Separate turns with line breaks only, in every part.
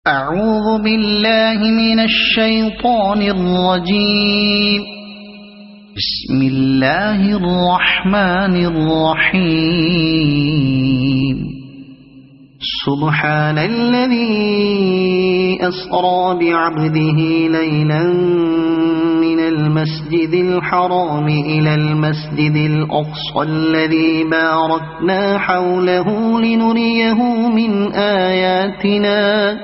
أعوذ بالله من الشيطان الرجيم. بسم الله الرحمن الرحيم. سبحان الذي أسرى بعبده ليلا من المسجد الحرام إلى المسجد الأقصى الذي باركنا حوله لنريه من آياتنا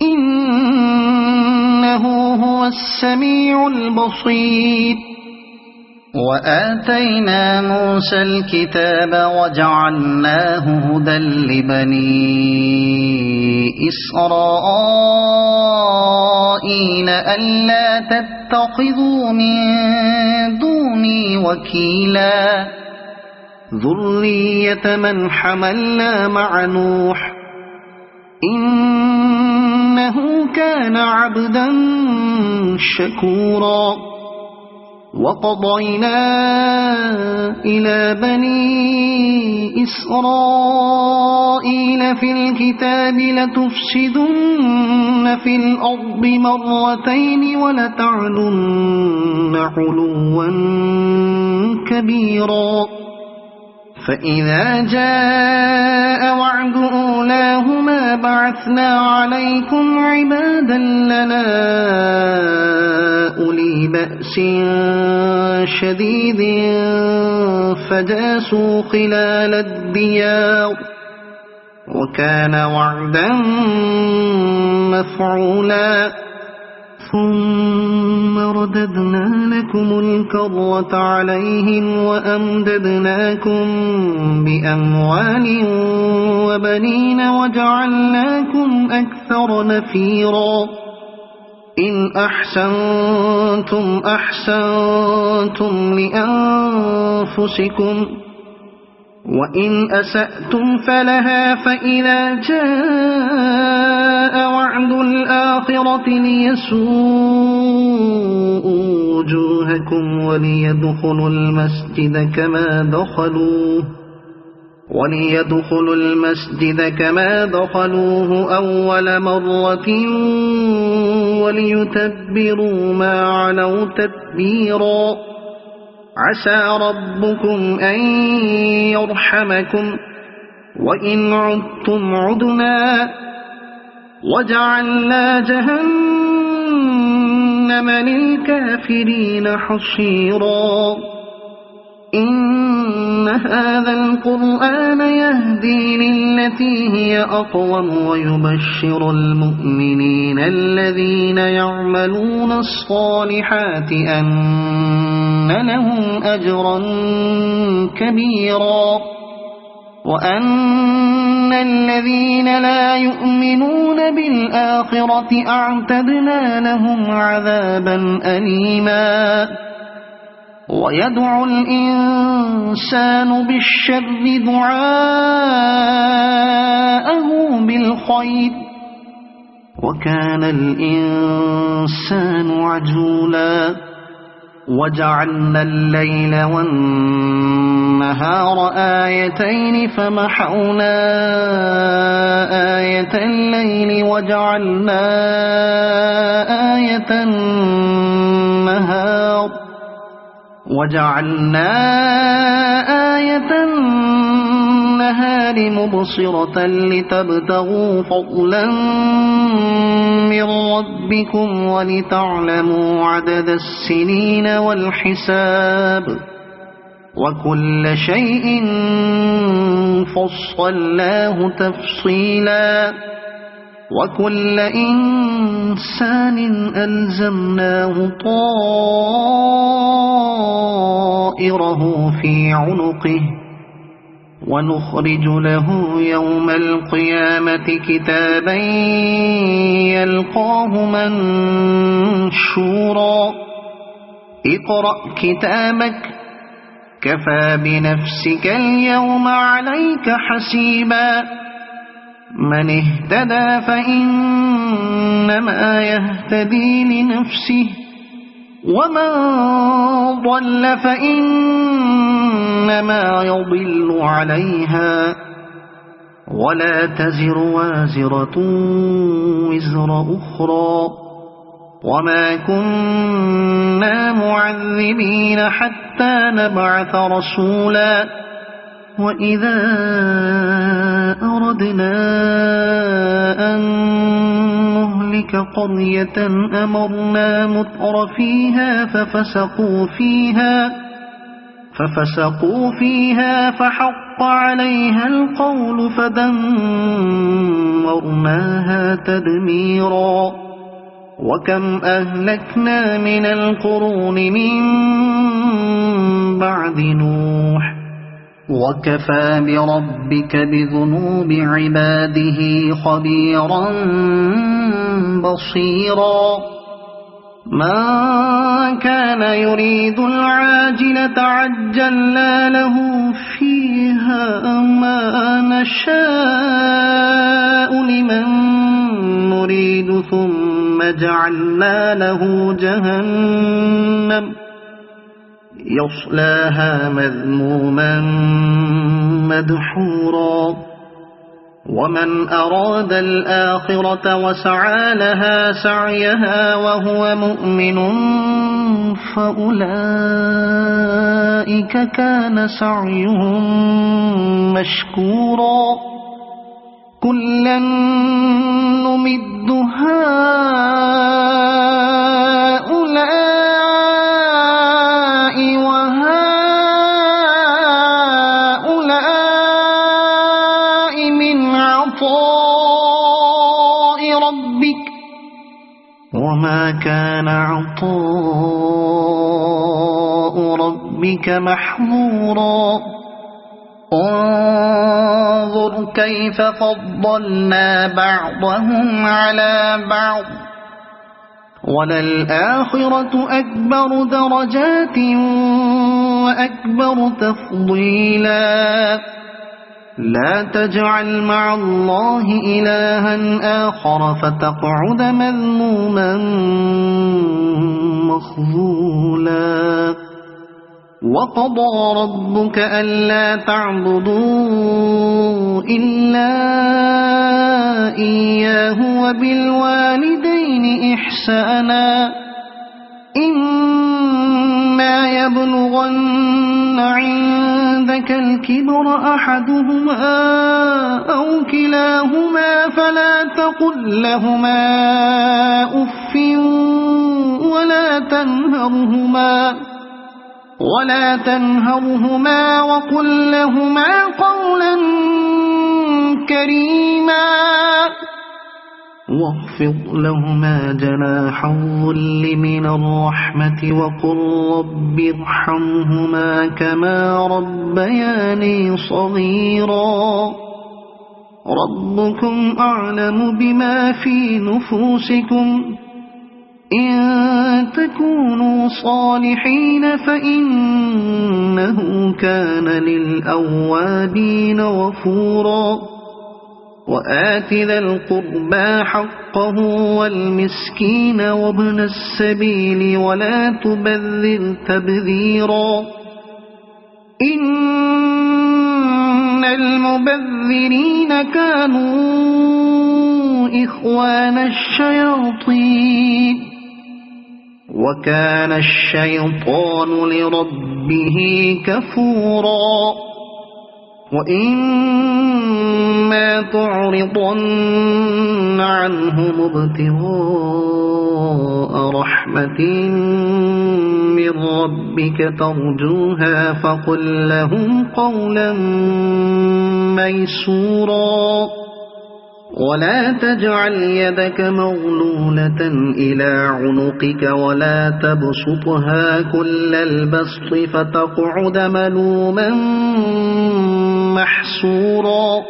إنه هو السميع البصير. وآتينا موسى الكتاب وجعلناه هدى لبني إسرائيل ألا تتخذوا من دوني وكيلا ذرية من حملنا مع نوح إنه كان عبدا شكورا. وقضينا إلى بني إسرائيل في الكتاب لتفسدن في الأرض مرتين ولتعلن علوا كبيرا. فإذا جاء وعد أولاهما بعثنا عليكم عبادا لنا أولي بأس شديد فجاسوا خلال الديار وكان وعدا مفعولا. ثم رددنا لكم الكرة عليهم وأمددناكم بأموال وبنين وجعلناكم أكثر نفيرا. إن أحسنتم أحسنتم لأنفسكم وإن أسأتم فلها. فإذا جاء وعد الآخرة ليسوءوا وجوهكم وليدخلوا المسجد كما دخلوه أول مرة وليتبروا ما علوا تتبيرا. عسى ربكم أن يرحمكم وإن عدتم عدنا وجعلنا جهنم للكافرين حصيرا. إن هذا القرآن يهدي للتي هي أقوم ويبشر المؤمنين الذين يعملون الصالحات أن لهم أجرا كبيرا وأن الذين لا يؤمنون بالآخرة أعتدنا لهم عذابا أليما. ويدعو الإنسان بالشر دعاءه بالخير وكان الإنسان عجولا. وجعلنا الليل والنهار آيتين فمحونا آية الليل وجعلنا آية النهار مبصرة لتبتغوا فضلا من ربكم ولتعلموا عدد السنين والحساب وكل شيء فصلناه تفصيلا. وكل إنسان ألزمناه طائره في عنقه ونخرج له يوم القيامة كتابا يلقاه منشورا. اقرأ كتابك كفى بنفسك اليوم عليك حسيبا. من اهتدى فإنما يهتدي لنفسه ومن ضل فإنما يضل عليها ولا تزر وازرة وزر أخرى وما كنا معذبين حتى نبعث رسولا وإذا أردنا أن نهلك قرية أمرنا متر فيها ففسقوا فيها فحق عليها القول فدمرناها تدميرا وكم أهلكنا من القرون من بعد نوح وكفى بربك بذنوب عباده خبيرا بصيرا من كان يريد العاجلة عجلنا له فيها ما نشاء لمن نريد ثم جعلنا له جهنم يصلاها مذموما مدحورا ومن أراد الآخرة وسعى لها سعيها وهو مؤمن فأولئك كان سعيهم مشكورا كلا نمد هؤلاء وهؤلاء من عطاء ربك وما كان عطاء ربك محظورا انظر كيف فضلنا بعضهم على بعض وللآخرة أكبر درجات وأكبر تفضيلا لا تجعل مع الله إلها آخر فتقعد مذموما مخذولا وقضى ربك ألا تعبدوا إلا إياه وبالوالدين إحسانا إما يبلغن عندك الكبر أحدهما أو كلاهما فلا تقل لهما أف ولا تنهرهما وقل لهما قولا كريما واخفض لهما جناح الذل من الرحمة وقل رب ارحمهما كما ربياني صغيرا ربكم أعلم بما في نفوسكم إن تكونوا صالحين فإنه كان للأوابين غفورا وآت ذا القربى حقه والمسكين وابن السبيل ولا تبذر تبذيرا إن المبذرين كانوا إخوان الشياطين وكان الشيطان لربه كفورا وإما تعرضن عنهم ابتغاء رحمة من ربك ترجوها فقل لهم قولا ميسورا ولا تجعل يدك مغلولة إلى عنقك ولا تبسطها كل البسط فتقعد ملوما محسورا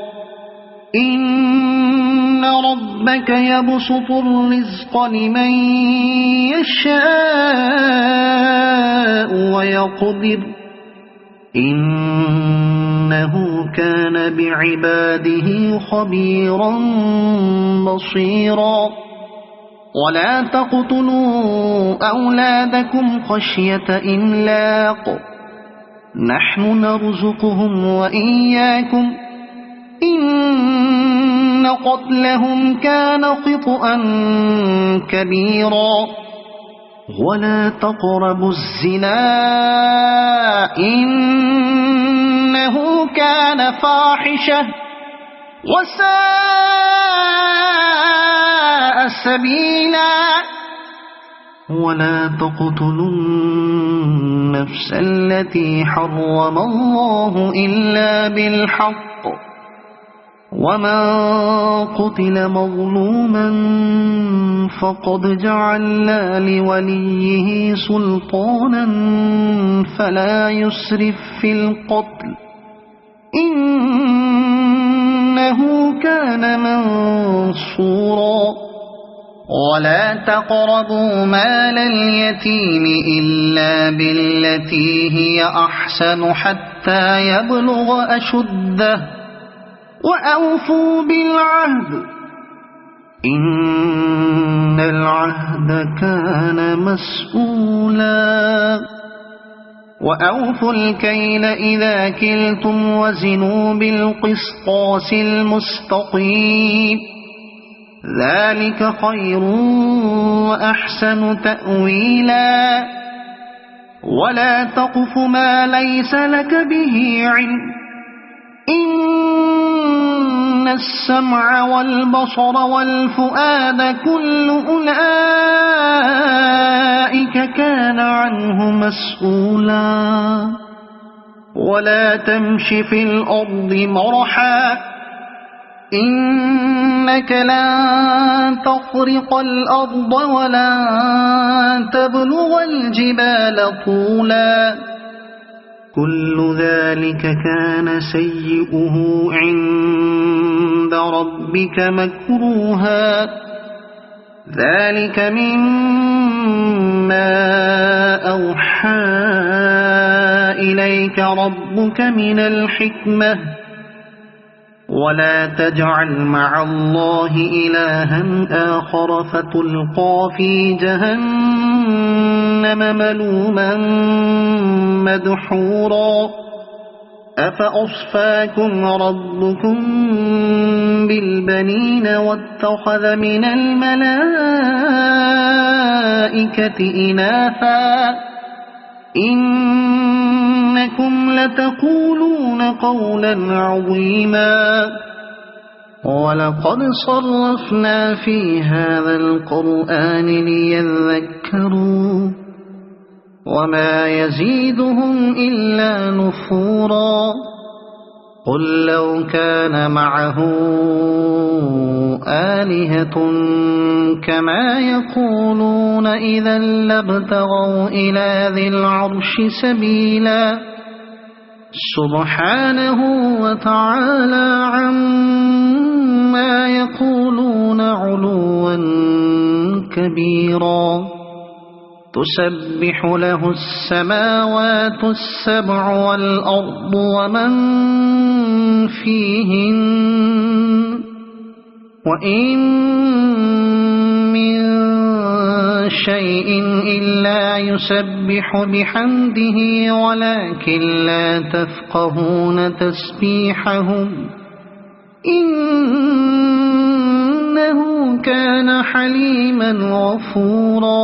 إن ربك يبسط الرزق لمن يشاء ويقدر إنه كان بعباده خبيرا بصيرا ولا تقتلوا أولادكم خشية إملاق نحن نرزقهم وإياكم إن قتلهم كان خطأ كبيرا ولا تقربوا الزنا إنه كان فاحشة وساء سبيلا ولا تقتلوا النفس التي حرم الله إلا بالحق ومن قتل مظلوما فقد جعلنا لوليه سلطانا فلا يسرف في القتل إنه كان منصورا ولا تقربوا مال اليتيم إلا بالتي هي أحسن حتى يبلغ أشده وأوفوا بالعهد إن العهد كان مسؤولا وأوفوا الكيل إذا كلتم وزنوا بالقسطاس المستقيم ذلك خير وأحسن تأويلا ولا تقف ما ليس لك به علم إن السمع والبصر والفؤاد كل أولئك كان عنه مسؤولا ولا تمش في الأرض مرحا إنك لن تخرق الأرض ولن تبلغ الجبال طولا كل ذلك كان سيئه عند ربك مكروها ذلك مما أوحى إليك ربك من الحكمة ولا تجعل مع الله إلها آخر فتلقى في جهنم ملوما مدحورا أفأصفاكم ربكم بالبنين واتخذ من الملائكة إناثا إنكم لتقولون قولا عظيما ولقد صرفنا في هذا القرآن ليذكروا وما يزيدهم إلا نفورا قل لو كان معه آلهة كما يقولون إذا لابتغوا إلى ذي العرش سبيلا سبحانه وتعالى عما يقولون علوا كبيرا تسبح له السماوات السبع والأرض ومن فيهن وإن من شيء إلا يسبح بحمده ولكن لا تفقهون تسبيحهم إنه كان حليما غفورا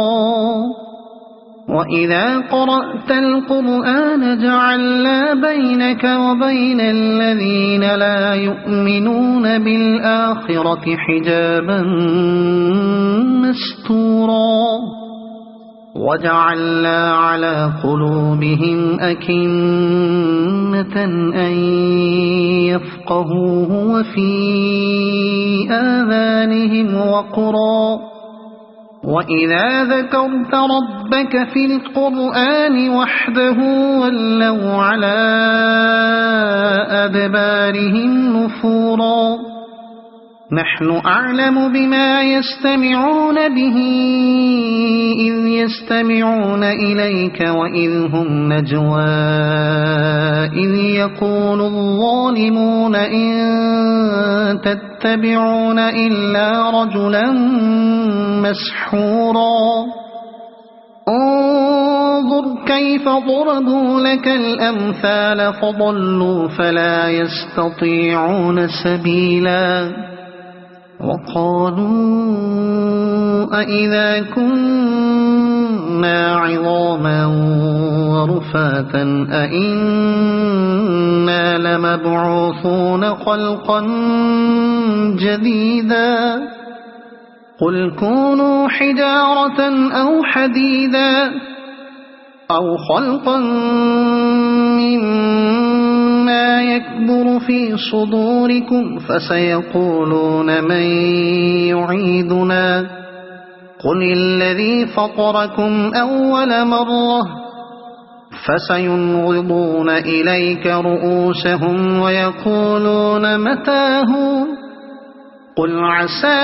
وإذا قرأت القرآن جعلنا بينك وبين الذين لا يؤمنون بالآخرة حجابا مستورا وجعلنا على قلوبهم أكنة أن يفقهوه وفي آذانهم وقرا وإذا ذكرت ربك في القرآن وحده ولوا على أدبارهم نفورا نحن أعلم بما يستمعون به إذ يستمعون إليك وإذ هم نجوى إذ يقول الظالمون إن تتبعون إلا رجلا مسحورا انظر كيف ضربوا لك الأمثال فضلوا فلا يستطيعون سبيلا وقالوا أإذا كنا عظاما ورفاتا أإنا لمبعوثون خلقا جديدا قل كونوا حجارة أو حديدا أو خلقا مما يكبر في صدوركم فسيقولون من يعيدنا قل الذي فطركم أول مرة فسينغضون إليك رؤوسهم ويقولون متاه قل عسى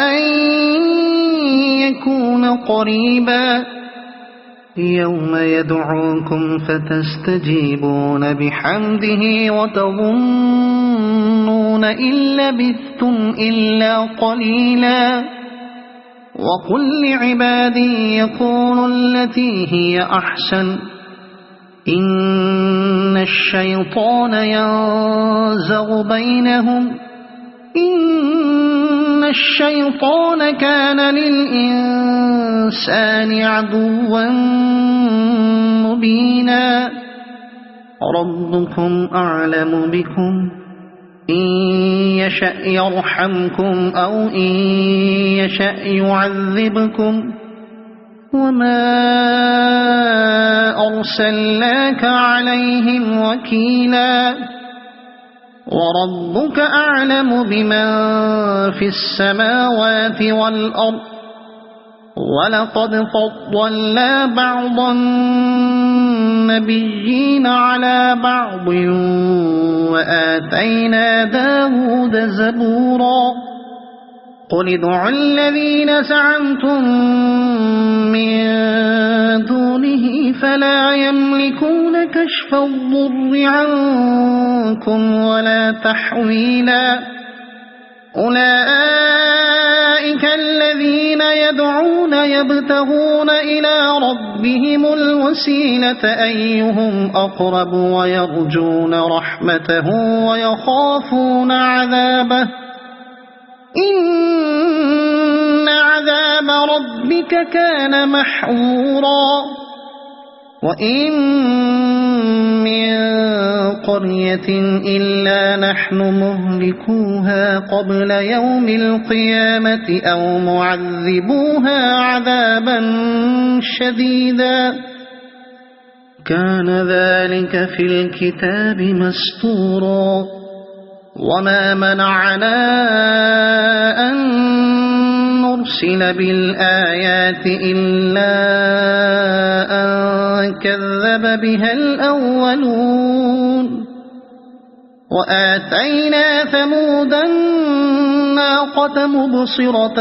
أن يكون قريبا يوم يدعوكم فتستجيبون بحمده وتظنون إن لبثتم إلا قليلا وقل لعبادي يقولوا التي هي أحسن إن الشيطان ينزغ بينهم إن الشيطان كان للإنسان عدوا مبينا ربكم أعلم بكم إن يشأ يرحمكم أو إن يشأ يعذبكم وما أرسلناك عليهم وكيلا وربك أعلم بمن في السماوات والأرض ولقد فضلنا بعض النبيين على بعض وآتينا داود زبورا قل ادعوا الذين زعمتم من دونه فلا يملكون كشف الضر عنكم ولا تحويلا أولئك الذين يدعون يبتغون إلى ربهم الوسيلة أيهم أقرب ويرجون رحمته ويخافون عذابه إن عذاب ربك كان محظورا وإن من قرية إلا نحن مهلكوها قبل يوم القيامة أو معذبوها عذابا شديدا كان ذلك في الكتاب مسطورا وما منعنا أن نرسل بالآيات إلا أن كذب بها الأولون وآتينا ثمود الناقة مبصرة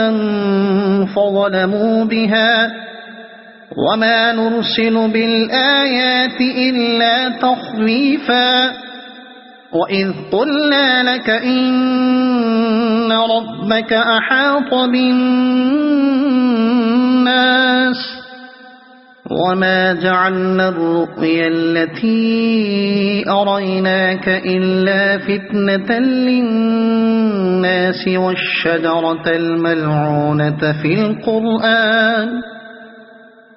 فظلموا بها وما نرسل بالآيات إلا تخويفا وإذ قلنا لك إن ربك أحاط بالناس وما جعلنا الرؤيا التي أريناك إلا فتنة للناس والشجرة الملعونة في القرآن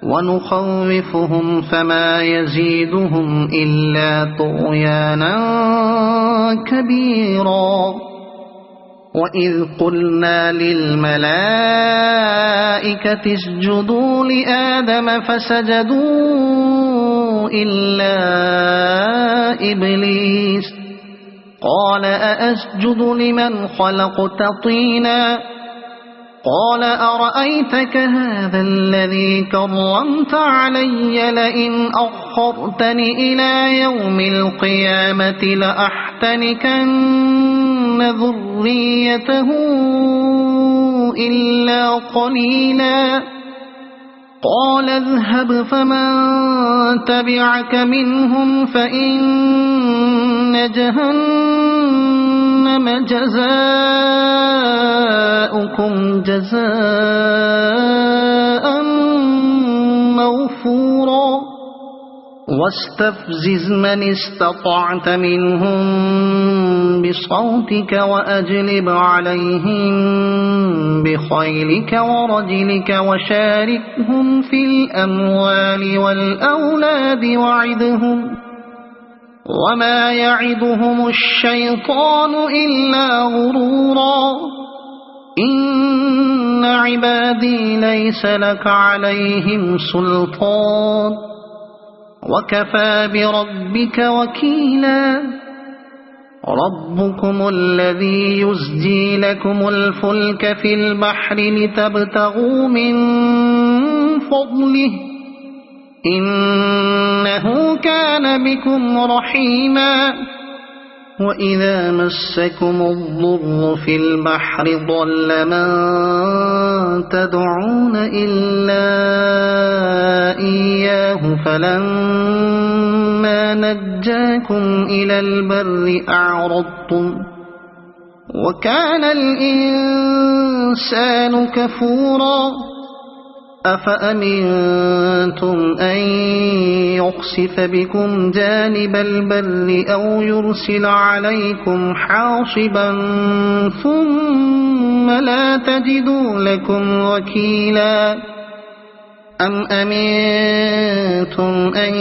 ونخوفهم فما يزيدهم إلا طغيانا كبيرا وإذ قلنا للملائكة اسجدوا لآدم فسجدوا إلا إبليس قال أأسجد لمن خلقت طينا قال أرأيتك هذا الذي كرمت علي لئن أخرتني إلى يوم القيامة لأحتنكن ذريته إلا قليلا قال اذهب فمن تبعك منهم فإن جهنم جزاؤكم جزاء موفورا واستفزز من استطعت منهم بصوتك وأجلب عليهم بخيلك ورجلك وشاركهم في الأموال والأولاد وعدهم وما يعدهم الشيطان إلا غرورا إن عبادي ليس لك عليهم سلطان وكفى بربك وكيلا ربكم الذي يزجي لكم الفلك في البحر لتبتغوا من فضله إنه كان بكم رحيما وإذا مسكم الضر في البحر ضل من تدعون إلا إياه فلما نجاكم إلى البر أعرضتم وكان الإنسان كفورا أفأمنتم أن يخسف بكم جانب البر أو يرسل عليكم حاصبا ثم لا تجدوا لكم وكيلا أم أمنتم أن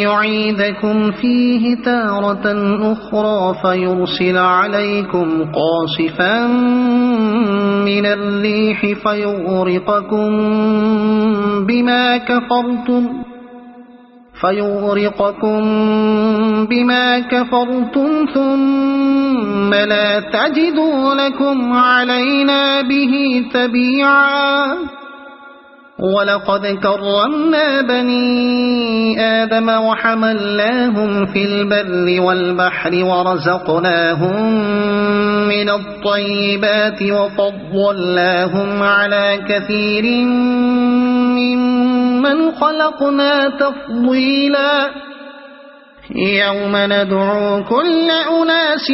يعيدكم فيه تارة أخرى فيرسل عليكم قاصفا من الريح فيغرقكم بما كفرتم ثم لا تجدوا لكم علينا به تبيعا ولقد كرمنا بني آدم وحملناهم في البر والبحر ورزقناهم من الطيبات وفضلناهم على كثير ممن خلقنا تفضيلا يوم ندعو كل أناس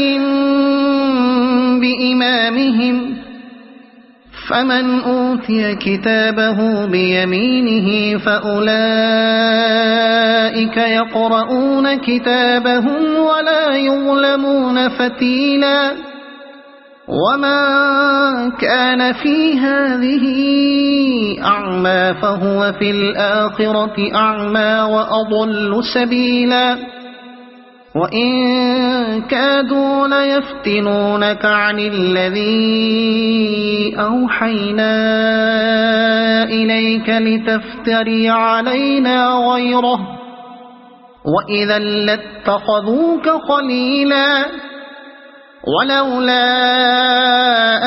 بإمامهم فمن أوتي كتابه بيمينه فأولئك يقرؤون كتابهم ولا يظلمون فتيلا وما كان في هذه أعمى فهو في الآخرة أعمى وأضل سبيلا وإن كادوا ليفتنونك عن الذي أوحينا إليك لتفتري علينا غيره وإذا لاتخذوك خليلا ولولا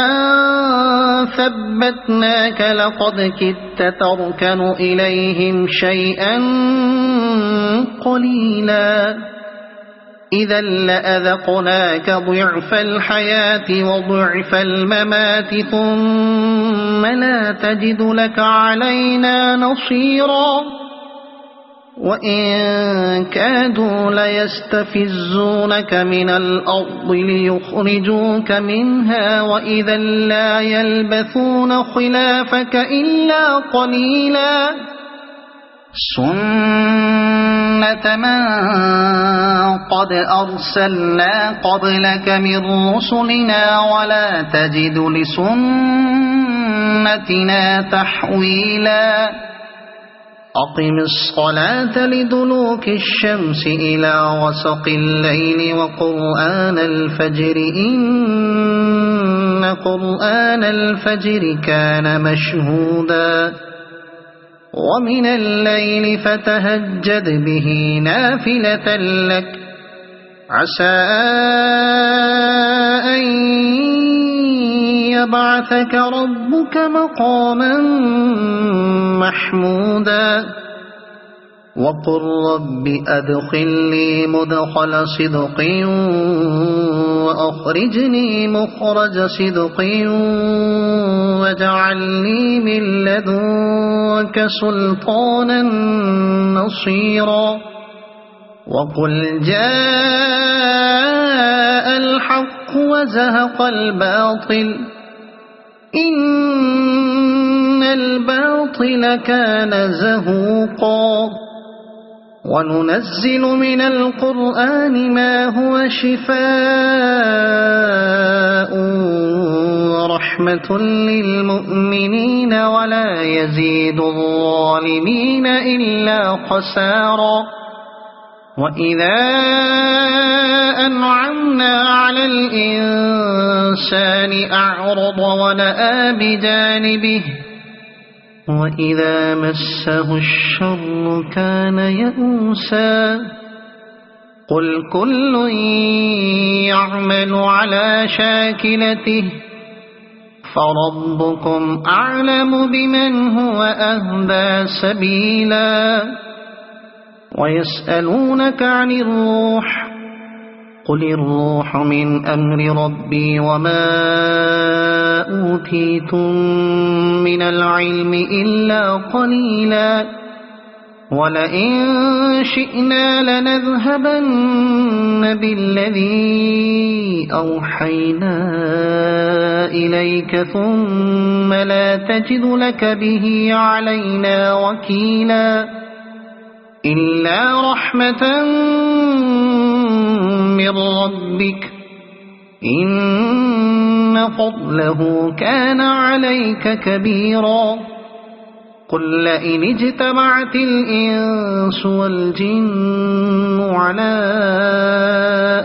أن ثبتناك لقد كدت تركن إليهم شيئا قليلا إذا لأذقناك ضعف الحياة وضعف الممات ثم لا تجد لك علينا نصيرا وإن كادوا ليستفزونك من الأرض ليخرجوك منها وإذا لا يلبثون خلافك إلا قليلا سنة من قد أرسلنا قبلك من رسلنا ولا تجد لسنتنا تحويلا أقم الصلاة لدلوك الشمس إلى غسق الليل وقرآن الفجر إن قرآن الفجر كان مشهودا ومن الليل فتهجد به نافلة لك عسى أن يبعثك ربك مقاما محمودا وقل رب أدخلني مدخل صدق وأخرجني مخرج صدق واجعلني من لدنك سلطانا نصيرا وقل جاء الحق وزهق الباطل إن الباطل كان زهوقا وننزل من القرآن ما هو شفاء ورحمة للمؤمنين ولا يزيد الظالمين إلا خسارا وإذا أنعمنا على الإنسان أعرض ونأى بجانبه وإذا مسه الشر كان يئوسا قل كل يعمل على شاكلته فربكم أعلم بمن هو أهدى سبيلا ويسألونك عن الروح قل الروح من أمر ربي وما أوتيتم من العلم إلا قليلا ولئن شئنا لنذهبن بالذي أوحينا إليك ثم لا تجد لك به علينا وكيلا إلا رحمة من ربك إن فضله كان عليك كبيرا قل لئن اجتمعت الإنس والجن على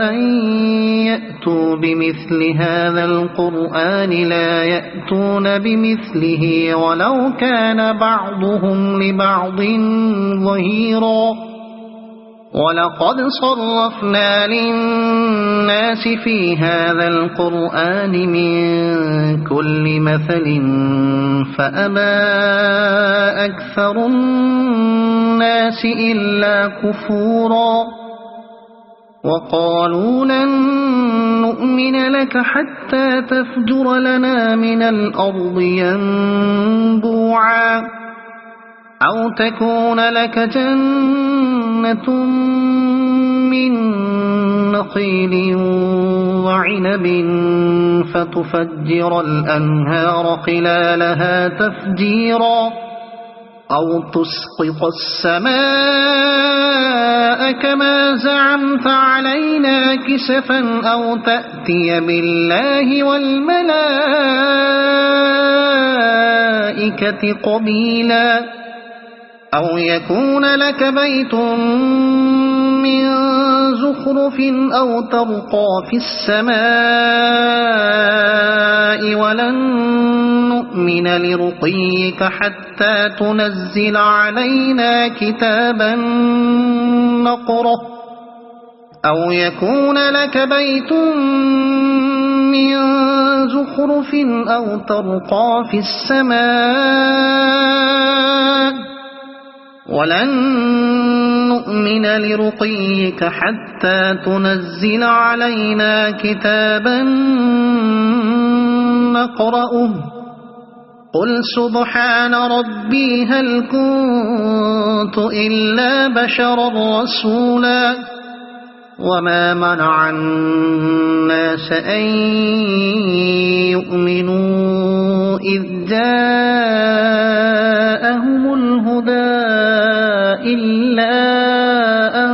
أن يأتوا بمثل هذا القرآن لا يأتون بمثله ولو كان بعضهم لبعض ظهيرا ولقد صرفنا للناس في هذا القرآن من كل مثل فأبى أكثر الناس إلا كفورا وقالوا لن نؤمن لك حتى تفجر لنا من الأرض ينبوعا أو تكون لك جنة من نخيل وعنب فتفجر الأنهار خلالها تفجيرا أو تسقط السماء كما زعمت علينا كسفا أو تأتي بالله والملائكة قبيلا أو يكون لك بيت من زخرف أو ترقى في السماء ولن نؤمن لرقيك حتى تنزل علينا كتابا نقرأه أو يكون لك بيت من زخرف أو ترقى في السماء ولن نؤمن لرقيك حتى تنزل علينا كتابا نقرأه قل سبحان ربي هل كنت إلا بشرا رسولا وما منع الناس أن يؤمنوا إذ جاءهم الهدى إلا أن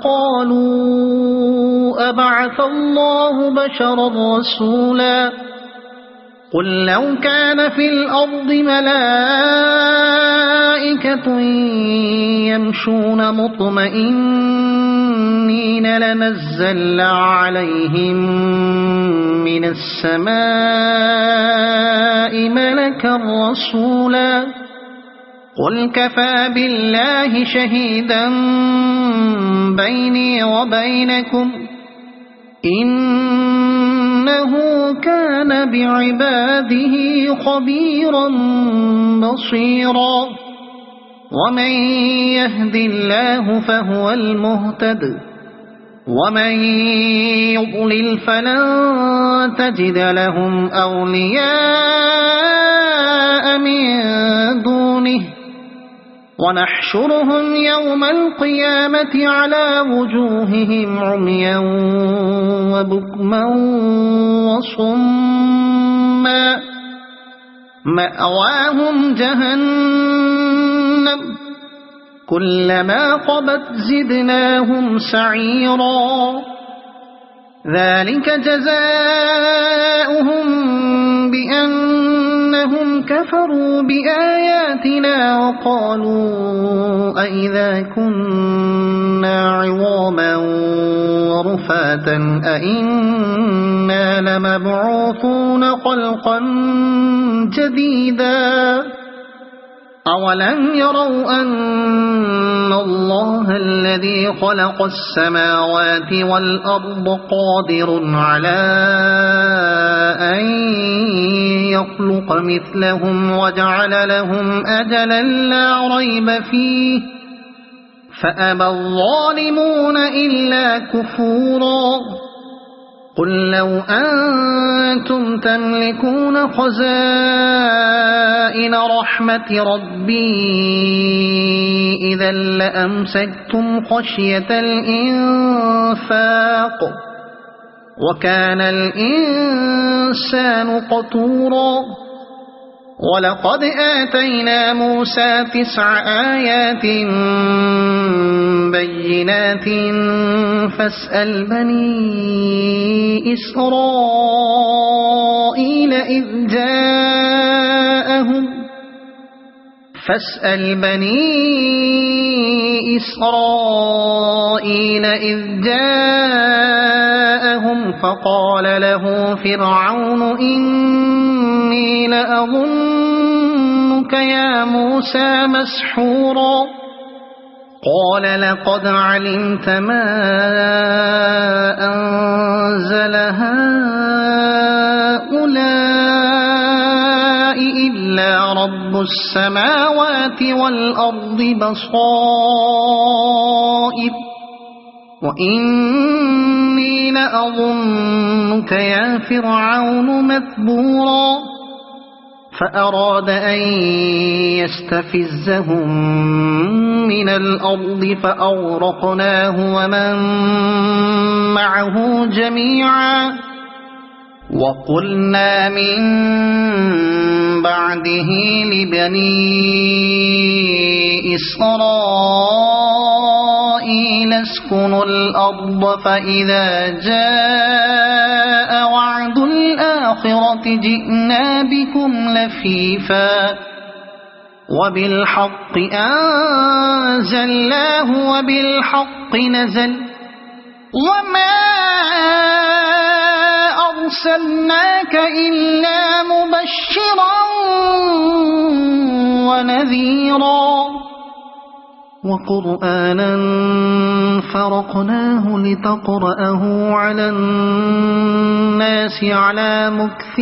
قالوا أبعث الله بشرا رسولا قل لو كان في الأرض ملائكة يمشون مطمئنين لنزلنا عليهم من السماء ملكا رسولا قل كفى بالله شهيدا بيني وبينكم إنه كان بعباده خبيرا بصيرا ومن يهد الله فهو المهتد ومن يضلل فلن تجد لهم أولياء من دونه ونحشرهم يوم القيامة على وجوههم عميا وبكما وصما مأواهم جهنم كلما خبت زدناهم سعيرا ذلك جزاؤهم بأنهم كفروا بآياتنا وقالوا أئذا كنا عظاما ورفاتا أئنا لمبعوثون خلقا جديدا أولم يروا أن الله الذي خلق السماوات والأرض قادر على أن يخلق مثلهم وجعل لهم أجلا لا ريب فيه فأبى الظالمون إلا كفورا قل لو أنتم تملكون خزائن رحمة ربي إذا لأمسكتم خشية الإنفاق وكان الإنسان قتورا ولقد آتينا موسى 9 آيات بينات فاسأل بني إسرائيل إذ جاءهم فقال له فرعون إني لأظنك يا موسى مسحورا قال لقد علمت ما أنزل هؤلاء إلا رب السماوات والأرض بصائر وإني لأظنك يا فرعون مثبورا فأراد أن يستفزهم من الأرض فأغرقناه ومن معه جميعا وقلنا من بعده لبني إسرائيل اسكنوا الأرض فإذا جاء وعد الآخرة جئنا بكم لفيفا وبالحق أنزلناه وبالحق نزل وما أرسلناك إلا مبشرا ونذيرا وقرآنا فرقناه لتقرأه على الناس على مكث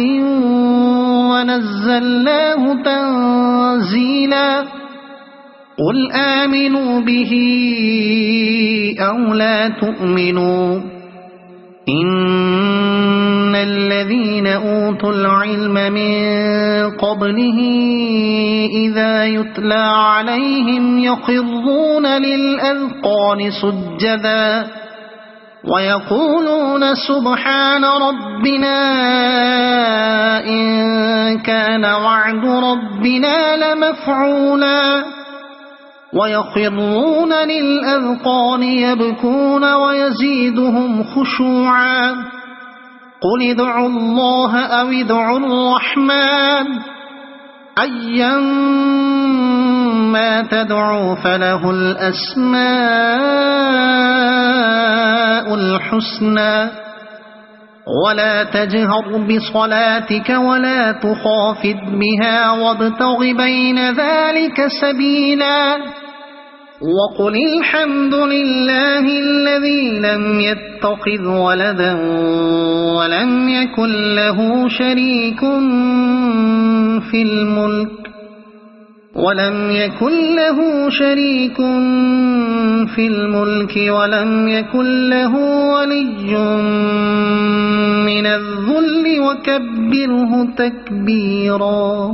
ونزلناه تنزيلا قل آمنوا به أو لا تؤمنوا إن الذين أوتوا العلم من قبله إذا يتلى عليهم يخرون للأذقان سجدا ويقولون سبحان ربنا إن كان وعد ربنا لمفعولا ويخرون للأذقان يبكون ويزيدهم خشوعا قل ادعوا الله أو ادعوا الرحمن أيما تدعوا فله الأسماء الحسنى ولا تجهر بصلاتك ولا تخافت بها وابتغ بين ذلك سبيلا وقل الحمد لله الذي لم يتخذ ولدا ولم يكن له شريك في الملك ولم يكن له ولي من الذل وكبره تكبيرا.